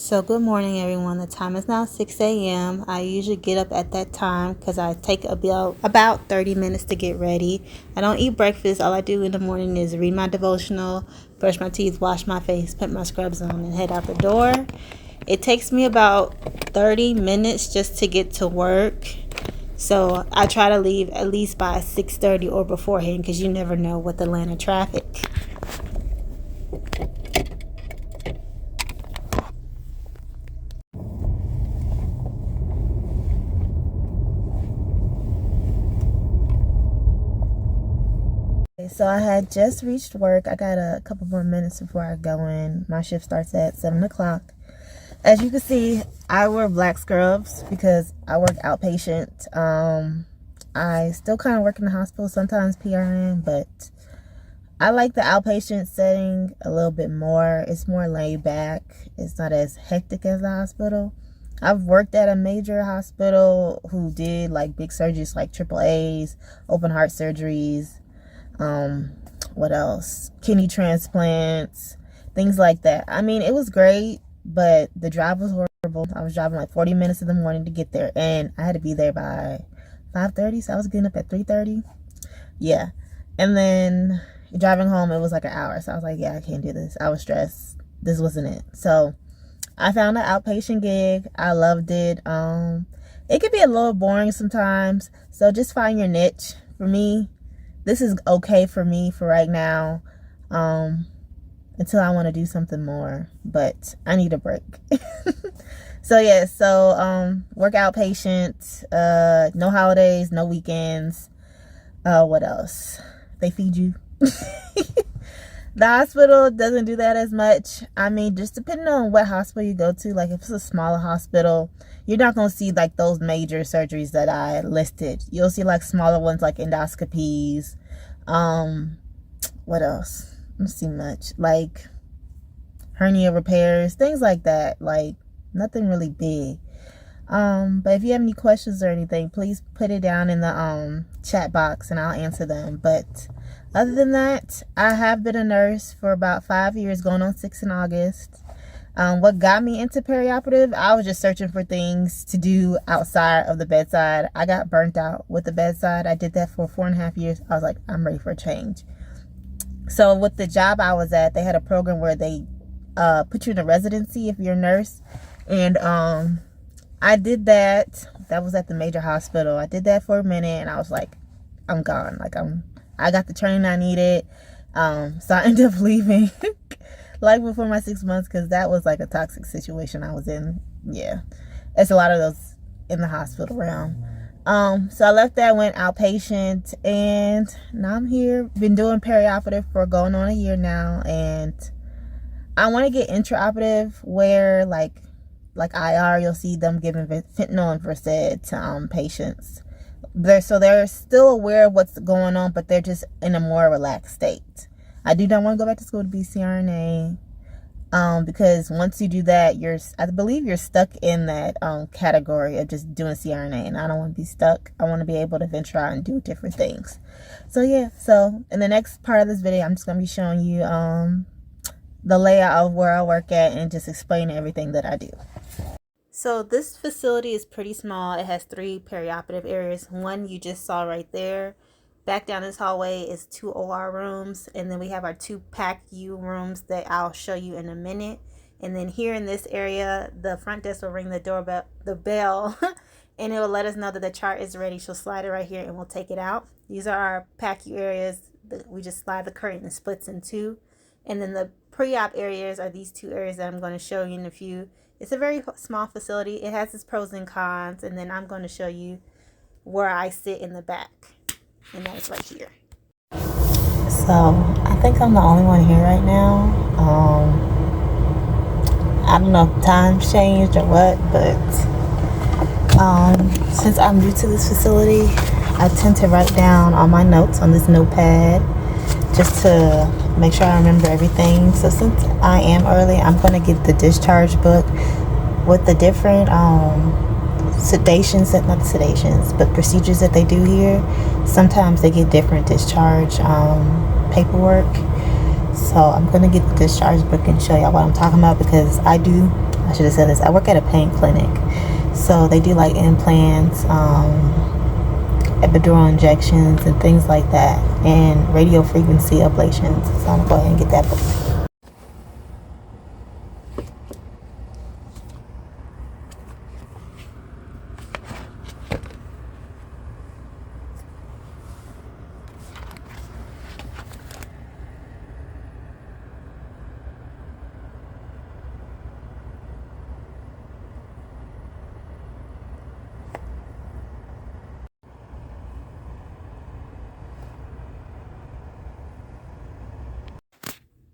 So good morning everyone. The time is now 6 a.m. I usually get up at that time because I take about 30 minutes to get ready. I don't eat breakfast. All I do in the morning is read my devotional, brush my teeth, wash my face, put my scrubs on, and head out the door. It takes me about 30 minutes just to get to work. So I try to leave at least by 6:30 or beforehand because you never know with Atlanta traffic. So I had just reached work. I got a couple more minutes before I go in. My shift starts at 7 o'clock. As you can see, I wear black scrubs because I work outpatient. I still kind of work in the hospital, sometimes PRN, but I like the outpatient setting a little bit more. It's more laid back. It's not as hectic as the hospital. I've worked at a major hospital who did like big surgeries like AAAs, open heart surgeries, what else? Kidney transplants, things like that. I mean, it was great, but the drive was horrible. I was driving like 40 minutes in the morning to get there, and I had to be there by 5:30, so I was getting up at 3:30. Yeah. And then driving home, it was like an hour, so I was like, yeah, I can't do this. I was stressed. This wasn't it. So I found an outpatient gig. I loved it. It could be a little boring sometimes, so just find your niche. For me, this is okay for me for right now, until I want to do something more, but I need a break. So yeah, work outpatient, no holidays, no weekends. What else? They feed you. The hospital doesn't do that as much. I mean, just depending on what hospital you go to, like if it's a smaller hospital, you're not going to see like those major surgeries that I listed. You'll see like smaller ones like endoscopies. What else? I don't see much. Like hernia repairs, things like that. Like nothing really big. But if you have any questions or anything, please put it down in the chat box and I'll answer them. But other than that, I have been a nurse for about 5 years, going on 6 in August. What got me into perioperative, I was just searching for things to do outside of the bedside. I got burnt out with the bedside. I did that for 4.5 years. I was like, I'm ready for a change. So with the job I was at, they had a program where they put you in a residency if you're a nurse. And I did that. That was at the major hospital. I did that for a minute and I was like, I'm gone. Like I got the training I needed. So I ended up leaving like before my 6 months because that was like a toxic situation I was in. Yeah. There's a lot of those in the hospital realm. So I left that, went outpatient, and now I'm here. Been doing perioperative for going on a year now, and I want to get intraoperative where like IR, you'll see them giving fentanyl and Versed to patients. They're still aware of what's going on, but they're just in a more relaxed state. I do not want to go back to school to be CRNA, because once you do that, I believe you're stuck in that category of just doing CRNA, and I don't want to be stuck. I want to be able to venture out and do different things. So yeah, so in the next part of this video, I'm just going to be showing you the layout of where I work at and just explaining everything that I do. So this facility is pretty small. It has 3 perioperative areas. One you just saw right there. Back down this hallway is 2 OR rooms. And then we have our 2 PACU rooms that I'll show you in a minute. And then here in this area, the front desk will ring the bell, and it will let us know that the chart is ready. She'll slide it right here and we'll take it out. These are our PACU areas. We just slide the curtain and splits in 2. And then the pre-op areas are these 2 areas that I'm going to show you in a few. It's a very small facility. It has its pros and cons. And then I'm going to show you where I sit in the back. And that is right here. So I think I'm the only one here right now. I don't know if time's changed or what, but since I'm new to this facility, I tend to write down all my notes on this notepad just to make sure I remember everything. So since I am early, I'm going to get the discharge book with the different procedures that they do here. Sometimes they get different discharge paperwork. So I'm going to get the discharge book and show y'all what I'm talking about, because I do I should have said this. I work at a pain clinic. So they do like implants, epidural injections, and things like that, and radio frequency ablations. So I'm gonna go ahead and get that booked.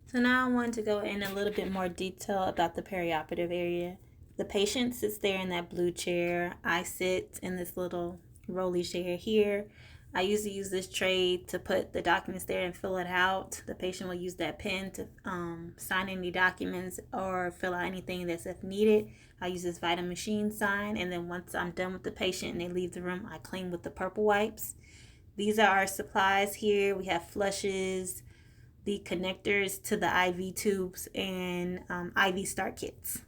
So now I want to go in a little bit more detail about the perioperative area. The patient sits there in that blue chair. I sit in this little rolly chair here. I usually use this tray to put the documents there and fill it out. The patient will use that pen to sign any documents or fill out anything that's if needed. I use this Vitamin Machine sign, and then once I'm done with the patient and they leave the room, I clean with the purple wipes. These are our supplies here. We have flushes, the connectors to the IV tubes, and IV start kits.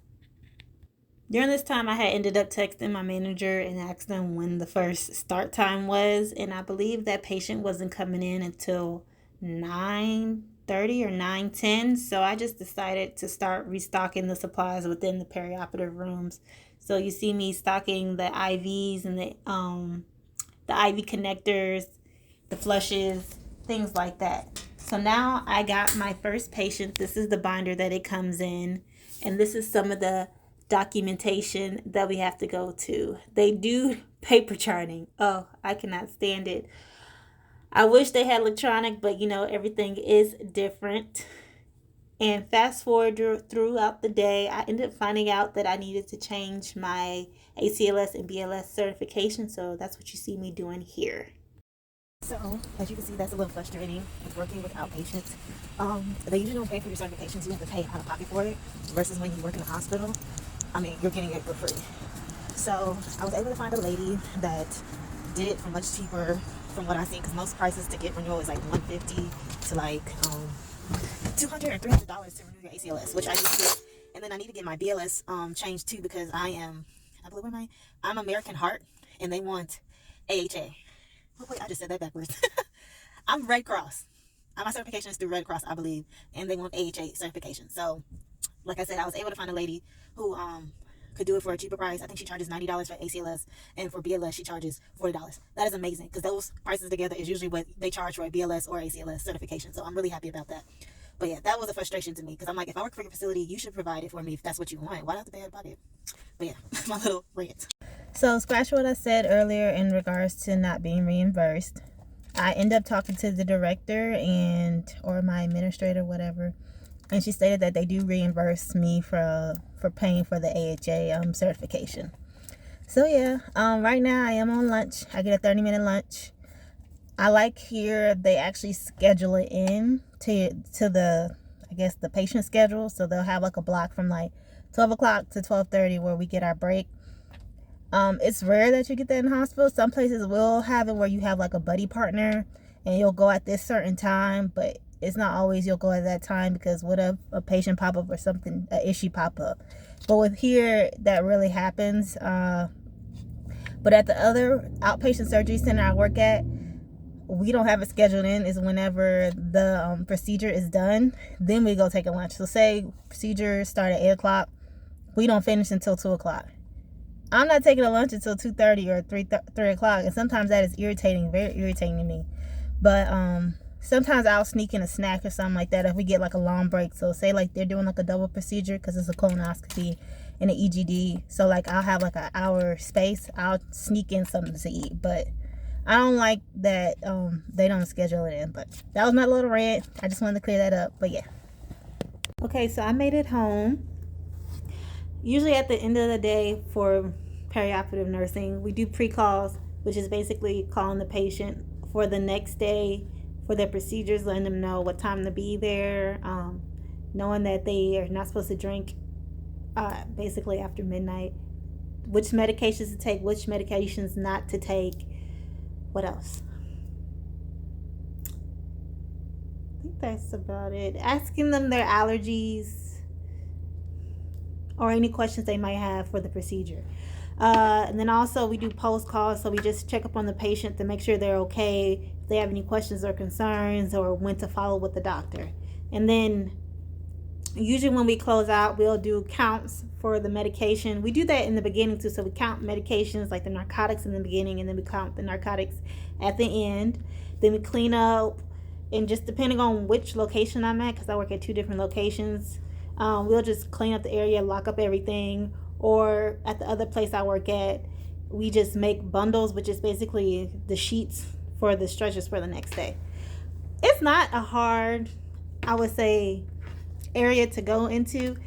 During this time, I had ended up texting my manager and asked them when the first start time was, and I believe that patient wasn't coming in until 9:30 or 9:10. So I just decided to start restocking the supplies within the perioperative rooms. So you see me stocking the IVs and the IV connectors, the flushes, things like that. So now I got my first patient. This is the binder that it comes in, and this is some of the documentation that we have to go to. They do paper charting. Oh, I cannot stand it. I wish they had electronic, but everything is different. And fast forward throughout the day, I ended up finding out that I needed to change my ACLS and BLS certification. So that's what you see me doing here. So, as you can see, that's a little frustrating with working with outpatients. They usually don't pay for your certifications. You have to pay out of pocket for it, versus when you work in a hospital. I mean, you're getting it for free. So, I was able to find a lady that did it for much cheaper from what I've seen, because most prices to get renewal is like $150 to like $200 or $300 to renew your ACLS, which I need to get. And then I need to get my BLS changed too, because I'm American Heart, and they want AHA. Oh, wait, I just said that backwards. I'm Red Cross. My certification is through Red Cross, I believe, and they want AHA certification. So, like I said, I was able to find a lady who could do it for a cheaper price. I think she charges $90 for ACLS, and for BLS she charges $40. That is amazing, because those prices together is usually what they charge for a BLS or ACLS certification. So I'm really happy about that. But yeah, that was a frustration to me, because I'm like, if I work for your facility, you should provide it for me if that's what you want. Why do I have to pay out of pocket? But yeah, my little rant. So scratch what I said earlier in regards to not being reimbursed. I end up talking to the director or my administrator, whatever, and she stated that they do reimburse me for paying for the AHA certification. So yeah, right now I am on lunch. I get a 30-minute lunch. I like here they actually schedule it in to the, I guess, the patient schedule. So they'll have like a block from like 12 o'clock to 12:30 where we get our break. It's rare that you get that in hospitals. Some places will have it where you have like a buddy partner and you'll go at this certain time, but it's not always you'll go at that time, because what if a patient pop up or something, an issue pop up. But with here, that really happens. But at the other outpatient surgery center I work at, we don't have it scheduled in. Is whenever the procedure is done, then we go take a lunch. So say procedure start at 8 o'clock, we don't finish until 2 o'clock. I'm not taking a lunch until 2:30 or 3 o'clock, and sometimes that is irritating, very irritating to me. But sometimes I'll sneak in a snack or something like that if we get like a long break. So say like they're doing like a double procedure, because it's a colonoscopy and an EGD. So like I'll have like an hour space. I'll sneak in something to eat, but I don't like that they don't schedule it in. But that was my little rant. I just wanted to clear that up. But yeah. Okay, so I made it home. Usually at the end of the day for perioperative nursing, we do pre-calls, which is basically calling the patient for the next day for their procedures, letting them know what time to be there, knowing that they are not supposed to drink basically after midnight, which medications to take, which medications not to take. What else? I think that's about it. Asking them their allergies. or any questions they might have for the procedure. And then also we do post calls, so we just check up on the patient to make sure they're okay, if they have any questions or concerns, or when to follow with the doctor. And then usually when we close out, we'll do counts for the medication. We do that in the beginning too, so we count medications like the narcotics in the beginning, and then we count the narcotics at the end. Then we clean up, and just depending on which location I'm at, because I work at 2 different locations, we'll just clean up the area, lock up everything. Or at the other place I work at, we just make bundles, which is basically the sheets for the stretchers for the next day. It's not a hard, I would say, area to go into.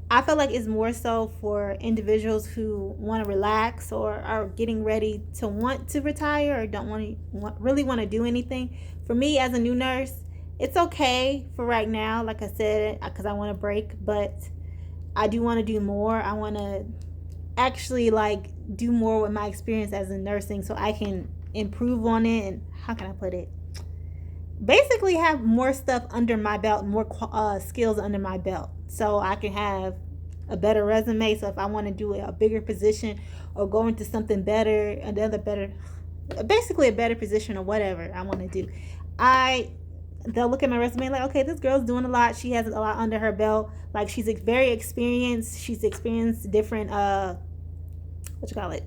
I feel like it's more so for individuals who want to relax, or are getting ready to want to retire, or don't really want to do anything. For me as a new nurse, it's okay for right now, like I said, because I want to break, but I do want to do more. I want to actually like do more with my experience as a nursing, so I can improve on it, and how can I put it? Basically have more stuff under my belt, more skills under my belt, so I can have a better resume. So if I want to do a bigger position, or go into something better, another better, basically a better position, or whatever I want to do, they'll look at my resume like, okay, this girl's doing a lot, she has a lot under her belt, like she's very experienced, she's experienced different what you call it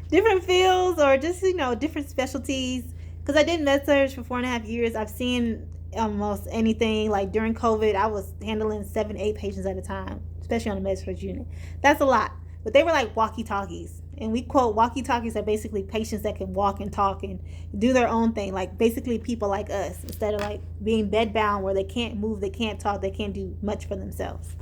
different fields, or just different specialties. Because I did med surg for 4.5 years. I've seen almost anything. Like during COVID, I was handling 7, 8 patients at a time, especially on the med surg unit. That's a lot. But they were like walkie talkies. And we quote walkie talkies are basically patients that can walk and talk and do their own thing. Like basically people like us, instead of like being bed bound where they can't move, they can't talk, they can't do much for themselves.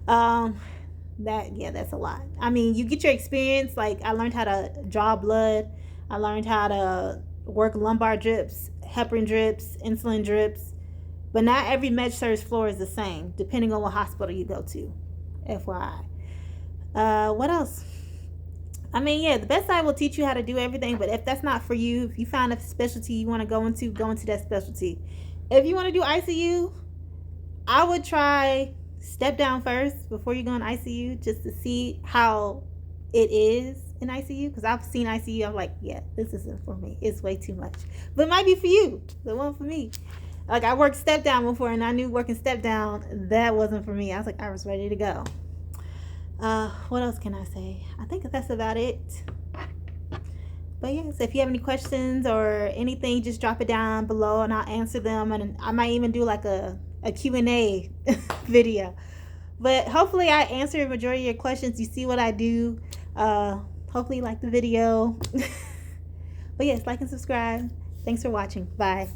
That's a lot. I mean, you get your experience. Like I learned how to draw blood. I learned how to work lumbar drips, heparin drips, insulin drips. But not every med surg floor is the same, depending on what hospital you go to. FYI. What else? I mean, yeah, the best side will teach you how to do everything, but if that's not for you, if you find a specialty you want to go into that specialty. If you want to do ICU, I would try step down first before you go in ICU, just to see how it is in ICU, because I've seen ICU. I'm like, yeah, this isn't for me. It's way too much. But it might be for you. The one for me. Like I worked step down before, and I knew working step down, that wasn't for me. I was like, I was ready to go. What else can I say? I think that's about it. But yes, if you have any questions or anything, just drop it down below and I'll answer them. And I might even do like a Q&A video. But hopefully I answer the majority of your questions. You see what I do. Hopefully you like the video. But yes, like and subscribe. Thanks for watching. Bye.